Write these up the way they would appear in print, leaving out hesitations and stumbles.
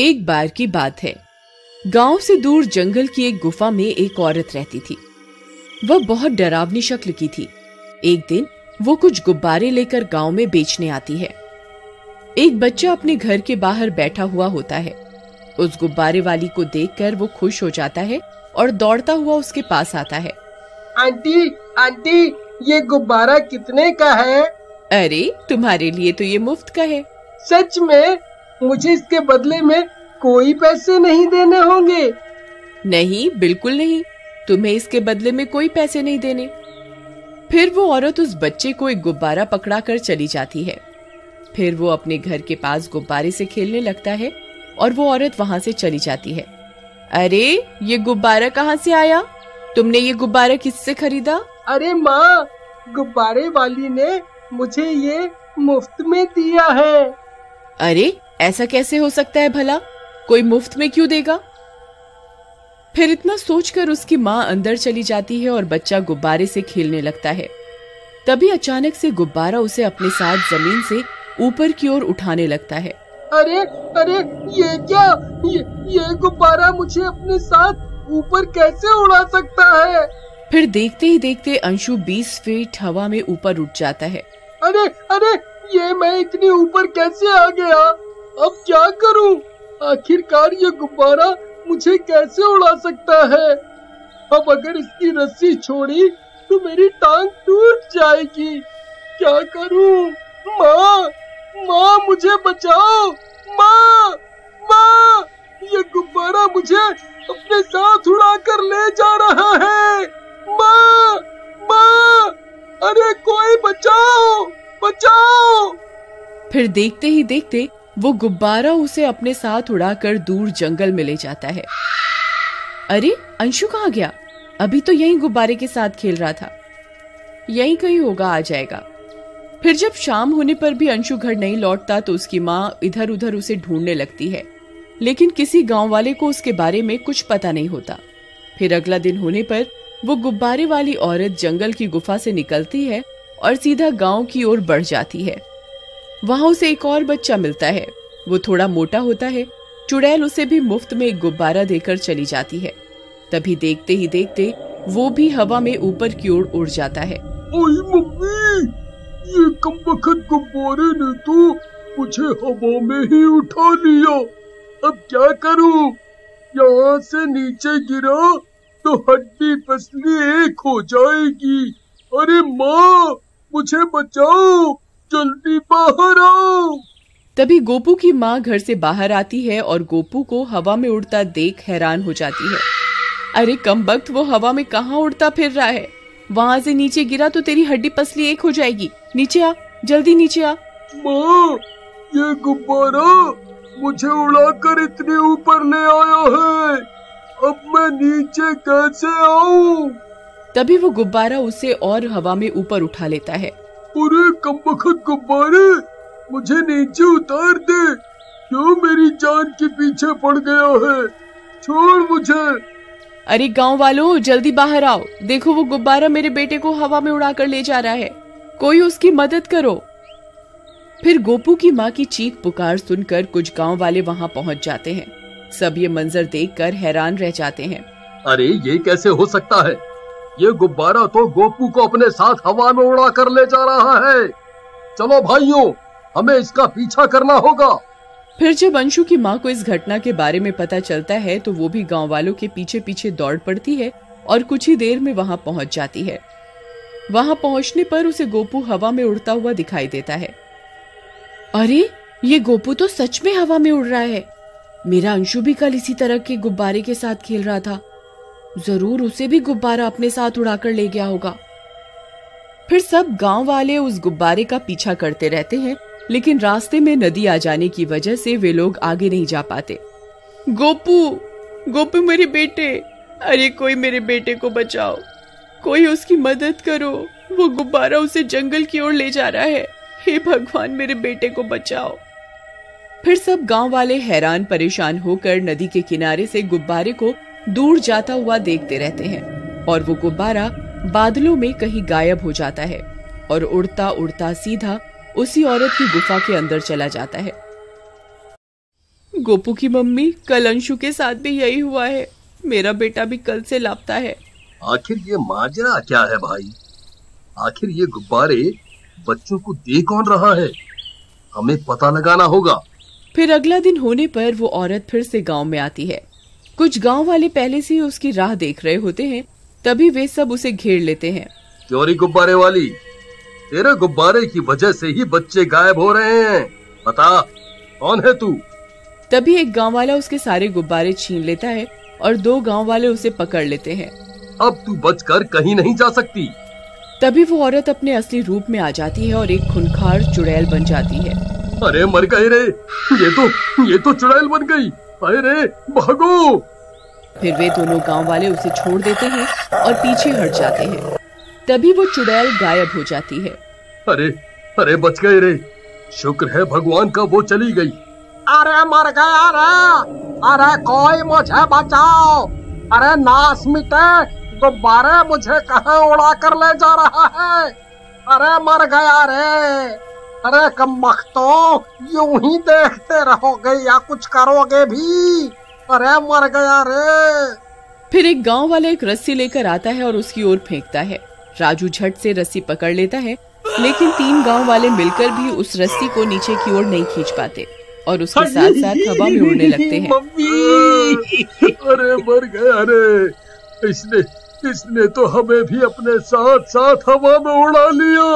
एक बार की बात है। गांव से दूर जंगल की एक गुफा में एक औरत रहती थी। वह बहुत डरावनी शक्ल की थी। एक दिन वो कुछ गुब्बारे लेकर गांव में बेचने आती है। एक बच्चा अपने घर के बाहर बैठा हुआ होता है। उस गुब्बारे वाली को देखकर वो खुश हो जाता है और दौड़ता हुआ उसके पास आता है। आंटी आंटी, ये गुब्बारा कितने का है? अरे तुम्हारे लिए तो ये मुफ्त का है। सच में? मुझे इसके बदले में कोई पैसे नहीं देने होंगे? नहीं, बिल्कुल नहीं, तुम्हें इसके बदले में कोई पैसे नहीं देने। फिर वो औरत उस बच्चे को एक गुब्बारा पकड़ा कर चली जाती है। फिर वो अपने घर के पास गुब्बारे से खेलने लगता है और वो औरत वहां से चली जाती है। अरे ये गुब्बारा कहाँ से आया? तुमने ये गुब्बारा किससे खरीदा? अरे माँ, गुब्बारे वाली ने मुझे ये मुफ्त में दिया है। अरे ऐसा कैसे हो सकता है भला? कोई मुफ्त में क्यों देगा? फिर इतना सोचकर उसकी माँ अंदर चली जाती है और बच्चा गुब्बारे से खेलने लगता है। तभी अचानक से गुब्बारा उसे अपने साथ जमीन से ऊपर की ओर उठाने लगता है। अरे अरे, ये क्या? ये गुब्बारा मुझे अपने साथ ऊपर कैसे उड़ा सकता है? फिर देखते ही देखते अंशु 20 फीट हवा में ऊपर उठ जाता है। अरे अरे, ये मैं इतनी ऊपर कैसे आ गया? अब क्या करूं? आखिरकार ये गुब्बारा मुझे कैसे उड़ा सकता है? अब अगर इसकी रस्सी छोड़ी तो मेरी टांग टूट जाएगी। क्या करूं? माँ, माँ मुझे बचाओ! माँ, माँ, ये गुब्बारा मुझे अपने साथ उड़ा कर ले जा रहा है। माँ, माँ, अरे कोई बचाओ, बचाओ! फिर देखते ही देखते वो गुब्बारा उसे अपने साथ उड़ाकर दूर जंगल में ले जाता है। अरे अंशु कहाँ गया? अभी तो यहीं गुब्बारे के साथ खेल रहा था। यहीं कहीं होगा, आ जाएगा। फिर जब शाम होने पर भी अंशु घर नहीं लौटता तो उसकी माँ इधर उधर उसे ढूंढने लगती है, लेकिन किसी गांव वाले को उसके बारे में कुछ पता नहीं होता। फिर अगला दिन होने पर वो गुब्बारे वाली औरत जंगल की गुफा से निकलती है और सीधा गांव की ओर बढ़ जाती है। वहां उसे एक और बच्चा मिलता है। वो थोड़ा मोटा होता है। चुड़ैल उसे भी मुफ्त में एक गुब्बारा देकर चली जाती है। तभी देखते ही देखते वो भी हवा में ऊपर की ओर उड़ जाता है। ओए मम्मी, ये कमबख्त गुब्बारे ने तो मुझे हवा में ही उठा लिया। अब क्या करूं? यहाँ से नीचे गिरा तो हड्डी पसली एक हो जाएगी। अरे माँ, मुझे बचाओ, जल्दी बाहर आओ। तभी गोपू की माँ घर से बाहर आती है और गोपू को हवा में उड़ता देख हैरान हो जाती है। अरे कमबख्त, वो हवा में कहाँ उड़ता फिर रहा है? वहाँ से नीचे गिरा तो तेरी हड्डी पसली एक हो जाएगी। नीचे आ, जल्दी नीचे आ। माँ, ये गुब्बारा मुझे उड़ाकर इतने ऊपर ले आया है। अब मैं नीचे कैसे आऊं? तभी वो गुब्बारा उसे और हवा में ऊपर उठा लेता है। अरे कमबख्त गुब्बारे, मुझे नीचे उतार दे। क्यों मेरी जान के पीछे पड़ गया है? छोड़ मुझे। अरे गांव वालों, जल्दी बाहर आओ। देखो वो गुब्बारा मेरे बेटे को हवा में उड़ाकर ले जा रहा है। कोई उसकी मदद करो। फिर गोपू की माँ की चीख पुकार सुनकर कुछ गांव वाले वहां पहुंच जाते हैं। सब ये मंजर देखकर हैरान रह जाते हैं। अरे ये कैसे हो सकता है? ये गुब्बारा तो गोपू को अपने साथ हवा में उड़ा कर ले जा रहा है। चलो भाइयों, हमें इसका पीछा करना होगा। फिर जब अंशु की माँ को इस घटना के बारे में पता चलता है तो वो भी गांव वालों के पीछे पीछे दौड़ पड़ती है और कुछ ही देर में वहां पहुंच जाती है। वहां पहुंचने पर उसे गोपू हवा में उड़ता हुआ दिखाई देता है। अरे ये गोपू तो सच में हवा में उड़ रहा है। मेरा अंशु भी कल इसी तरह के गुब्बारे के साथ खेल रहा था। जरूर उसे भी गुब्बारा अपने साथ उड़ाकर ले गया होगा। फिर सब गांव वाले उस गुब्बारे का पीछा करते रहते हैं, लेकिन रास्ते में नदी आ जाने की वजह से वे लोग आगे नहीं जा पाते। गोपू, गोपू मेरे बेटे, अरे कोई मेरे बेटे को बचाओ, कोई उसकी मदद करो। वो गुब्बारा उसे जंगल की ओर ले जा रहा है। हे भगवान, मेरे बेटे को बचाओ। फिर सब गांव वाले हैरान परेशान होकर नदी के किनारे से गुब्बारे को दूर जाता हुआ देखते रहते हैं और वो गुब्बारा बादलों में कहीं गायब हो जाता है और उड़ता उड़ता सीधा उसी औरत की गुफा के अंदर चला जाता है। गोपू की मम्मी, कल अंशु के साथ भी यही हुआ है। मेरा बेटा भी कल से लापता है। आखिर ये माजरा क्या है भाई? आखिर ये गुब्बारे बच्चों को दे कौन रहा है? हमें पता लगाना होगा। फिर अगला दिन होने पर वो औरत फिर से गांव में आती है। कुछ गांव वाले पहले से ही उसकी राह देख रहे होते हैं, तभी वे सब उसे घेर लेते हैं। चोरी गुब्बारे वाली, तेरे गुब्बारे की वजह से ही बच्चे गायब हो रहे हैं। बता, कौन है तू? तभी एक गांव वाला उसके सारे गुब्बारे छीन लेता है और 2 गांव वाले उसे पकड़ लेते हैं। अब तू बचकर कहीं नहीं जा सकती। तभी वो औरत अपने असली रूप में आ जाती है और एक खूंखार चुड़ैल बन जाती है। अरे मर गए रे, ये तो चुड़ैल बन गई। अरे भागो! फिर वे दोनों गांव वाले उसे छोड़ देते हैं और पीछे हट जाते हैं। तभी वो चुड़ैल गायब हो जाती है। अरे बच गए रे, शुक्र है भगवान का वो चली गई। अरे मर गया रे, अरे कोई मुझे बचाओ, अरे नाश मिटे, गुब्बारे मुझे कहाँ उड़ा कर ले जा रहा है। अरे मर गया रे, अरे कमबख्तों, यूं ही देखते रहोगे या कुछ करोगे भी? अरे मर गया रे। फिर एक गांव वाला एक रस्सी लेकर आता है और उसकी ओर फेंकता है। राजू झट से रस्सी पकड़ लेता है, लेकिन 3 गांव वाले मिलकर भी उस रस्सी को नीचे की ओर नहीं खींच पाते और उसके साथ साथ हवा में उड़ने लगते हैं। अरे मर गया रे, इसने तो हमें भी अपने साथ साथ हवा में उड़ा लिया।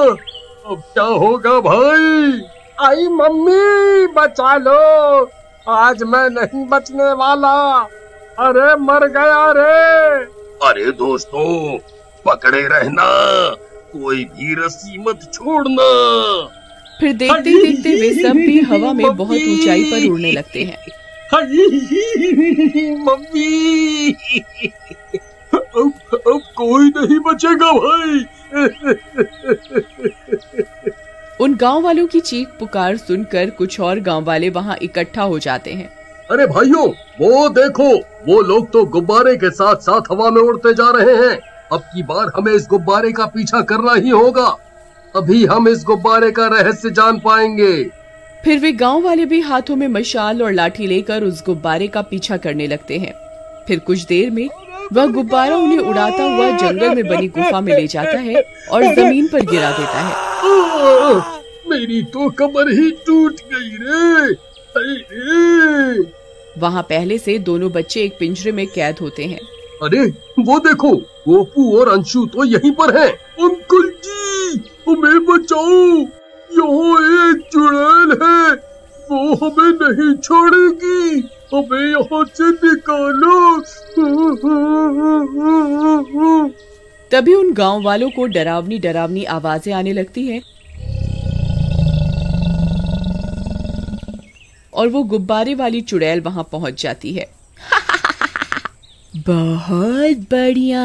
अब क्या होगा भाई? आई मम्मी, बचा लो, आज मैं नहीं बचने वाला। अरे मर गया रे। अरे दोस्तों, पकड़े रहना, कोई भी रस्सी मत छोड़ना। फिर देखते देखते वे सब भी हवा में बहुत ऊंचाई पर उड़ने लगते हैं। मम्मी, अब कोई नहीं बचेगा भाई। उन गांव वालों की चीख पुकार सुनकर कुछ और गांव वाले वहां इकट्ठा हो जाते हैं। अरे भाइयों, वो देखो, वो लोग तो गुब्बारे के साथ साथ हवा में उड़ते जा रहे हैं। अब की बार हमें इस गुब्बारे का पीछा करना ही होगा, तभी हम इस गुब्बारे का रहस्य जान पाएंगे। फिर वे गांव वाले भी हाथों में मशाल और लाठी लेकर उस गुब्बारे का पीछा करने लगते हैं। फिर कुछ देर में वह गुब्बारा उन्हें उड़ाता हुआ जंगल में बनी गुफा में ले जाता है और जमीन पर गिरा देता है। मेरी तो कमर ही टूट गई रे। वहाँ पहले से दोनों बच्चे एक पिंजरे में कैद होते हैं। अरे वो देखो, गोपू और अंशु तो यहीं पर हैं। अंकल जी, हमें बचाओ, यहाँ एक चुड़ैल है, वो हमें नहीं छोड़ेगी, हमें यहाँ से निकालो। तभी उन गांव वालों को डरावनी डरावनी आवाजें आने लगती हैं और वो गुब्बारे वाली चुड़ैल वहां पहुंच जाती है। बहुत बढ़िया,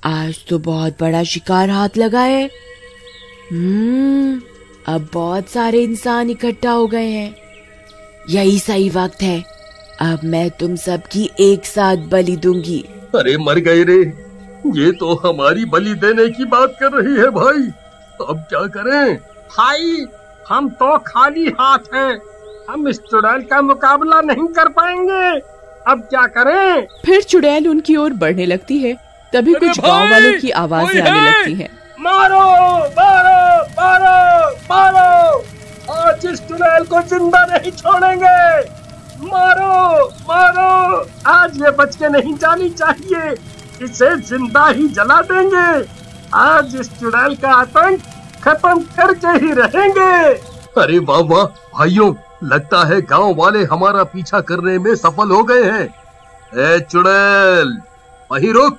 आज तो बहुत बड़ा शिकार हाथ लगा है। अब बहुत सारे इंसान इकट्ठा हो गए हैं, यही सही वक्त है, अब मैं तुम सबकी एक साथ बलि दूंगी। अरे मर गए रे, ये तो हमारी बलि देने की बात कर रही है भाई, अब क्या करें? भाई, हम तो खाली हाथ हैं, हम इस चुड़ैल का मुकाबला नहीं कर पाएंगे, अब क्या करें? फिर चुड़ैल उनकी ओर बढ़ने लगती है। तभी कुछ गांव वालों की आवाजें आने लगती हैं। मारो मारो मारो मारो, आज इस चुड़ैल को जिंदा नहीं छोड़ेंगे, मारो मारो, आज ये बच के नहीं जानी चाहिए, इसे जिंदा ही जला देंगे, आज इस चुड़ैल का आतंक खत्म करके ही रहेंगे। अरे वाह वाह भाइयों, लगता है गांव वाले हमारा पीछा करने में सफल हो गए हैं। ए चुड़ैल, वहीं रुक,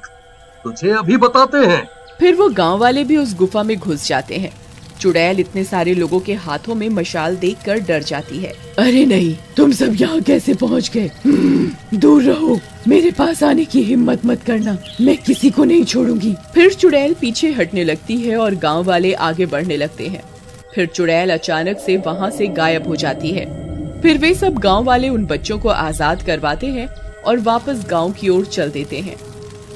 तुझे अभी बताते हैं। फिर वो गांव वाले भी उस गुफा में घुस जाते हैं। चुड़ैल इतने सारे लोगों के हाथों में मशाल देखकर डर जाती है। अरे नहीं, तुम सब यहाँ कैसे पहुँच गए? दूर रहो, मेरे पास आने की हिम्मत मत करना, मैं किसी को नहीं छोड़ूंगी। फिर चुड़ैल पीछे हटने लगती है और गांव वाले आगे बढ़ने लगते हैं। फिर चुड़ैल अचानक से वहाँ से गायब हो जाती है। फिर वे सब गांव वाले उन बच्चों को आजाद करवाते हैं और वापस गांव की ओर चल देते हैं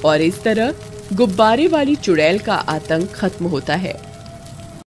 और इस तरह गुब्बारे वाली चुड़ैल का आतंक खत्म होता है।